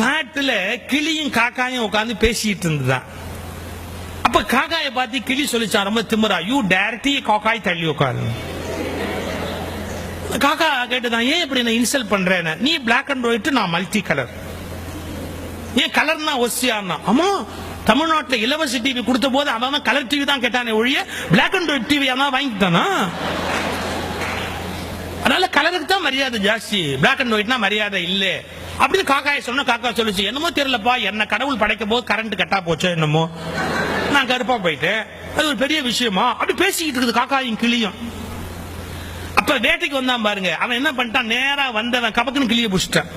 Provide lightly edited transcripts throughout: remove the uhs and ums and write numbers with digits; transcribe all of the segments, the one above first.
காட்டுல கிளியும் காக்காயும் உட்காந்து பேசிட்டு இருந்துதான். அப்ப காக்காயை பார்த்து கிளி சொல்லிச்சா ரொம்ப திமிரா, யூ டைரக்ட்லி காக்காய் தள்ளி உட்காரு. காக்கா கேட்டுதான், ஏன் இப்படி நான் இன்சல்ட் பண்றேன், நீ பிளாக் அண்ட் ஒயிட் நான் மல்டி கலர், ஏன் கலர்னா ஒசியானா. ஆமா, தமிழ்நாட்டில் இலவச டிவி கொடுத்த போது அவன் கலர் டிவி தான் கேட்டானே ஒழிய பிளாக் அண்ட் ஒயிட் டிவி அவன் வாங்கிட்டானா. அதனால கலருக்கு தான் மரியாதை ஜாஸ்தி, பிளாக் அண்ட் ஒயிட்னா மரியாதை இல்லை அப்படின்னு காக்காயை சொன்ன. காக்கா சொல்லிச்சு, என்னமோ தெரியலப்பா, என்ன கடவுள் படைக்கும் போது கரண்ட் கட்டா போச்சு என்னமோ, நான் கருப்பா போயிட்டேன், அது ஒரு பெரிய விஷயமா அப்படி பேசிக்கிட்டு இருக்குது காக்காயும் கிளியும். அப்ப வேட்டைக்கு வந்தான் பாருங்க, அவன் என்ன பண்ணிட்டான், நேரா வந்தவன் கபக்குன்னு கிளியை பிடிச்சிட்டான்.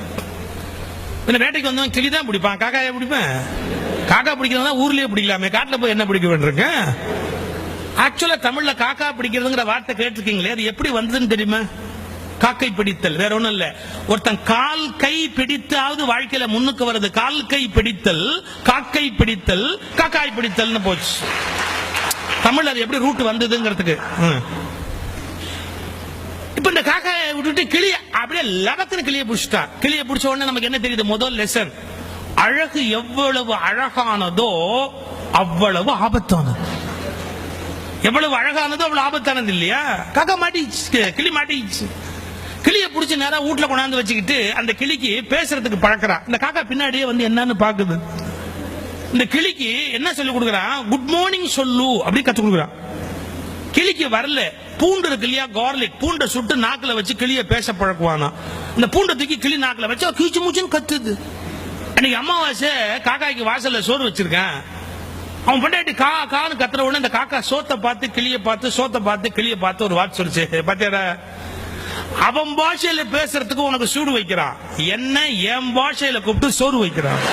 வேட்டைக்கு வந்தவன் கிளி தான் பிடிப்பான், காக்காயை பிடிப்பேன். காக்கா பிடிக்கிறதா ஊர்லயே பிடிக்கலாமே, காட்டுல போய் என்ன பிடிக்க வேண்டியிருக்கேன். ஆக்சுவலா தமிழ்ல காக்கா பிடிக்கிறதுங்கிற வார்த்தை கேட்டிருக்கீங்களே, அது எப்படி வந்ததுன்னு தெரியுமா? காக்கை பிடித்தல், வேற ஒண்ணும் இல்ல. ஒருத்தன் கால் கை பிடித்தாவது வாழ்க்கையில முன்னுக்கு வருது. கால் கை பிடித்தல், காக்கை பிடித்தல், காக்காய் பிடித்தல்னு போச்சு. தமிழ் அது எப்படி ரூட் வந்ததுங்கிறதுக்கு. இப்ப இந்த காக்காயை விட்டுட்டு கிளி அப்படியே லகத்துன்னு கிளியை பிடிச்சிட்டா. கிளியை பிடிச்ச உடனே நமக்கு என்ன தெரியுது? முதல் லெசன், அழகு எவ்வளவு அழகானதோ அவ்வளவு ஆபத்தானது. எவ்வளவு அழகானதோ அவ்வளவு ஆபத்தானது இல்லையா? காக்கா மாட்டிச்சு, கிளி மாட்டிச்சு. கிளியை பிடிச்சி நேரம் வீட்டுல கொண்டாந்து வச்சுக்கிட்டு அந்த கிளிக்கு பேசுறதுக்கு பழக்கிறா. இந்த காக்கா பின்னாடியே வந்து என்னன்னு பாக்குது. இந்த கிளிக்கு என்ன சொல்லி கொடுக்குறான், குட் மார்னிங் சொல்லு அப்படி கத்து கொடுக்குறான். கிளிக்கு வரல. பூண்டு இருக்கு இல்லையா, கார்லிக், பூண்டை சுட்டு நாக்குல வச்சு கிளியை பேச பழக்குவானா. இந்த பூண்டை தூக்கி கிளி நாக்குல வச்சு கீச்சு மூச்சுன்னு கத்துது. அன்னைக்கு அமாவாசை காக்காய்க்கு வாசல்ல சோறு வச்சிருக்கேன். அவன் பொண்டாட்டி கா கான்னு கத்துற உடனே இந்த காக்கா சோத்தை பார்த்து கிளியை பார்த்து, சோத்தை பார்த்து கிளியை பார்த்து ஒரு வார்த்தை சொல்லிச்சு, பாத்தியாடா, அவன் பாஷையில பேசுறதுக்கு உனக்கு சூடு வைக்கிறான், என்ன என் பாஷையில கூப்பிட்டு சோறு வைக்கிறான்.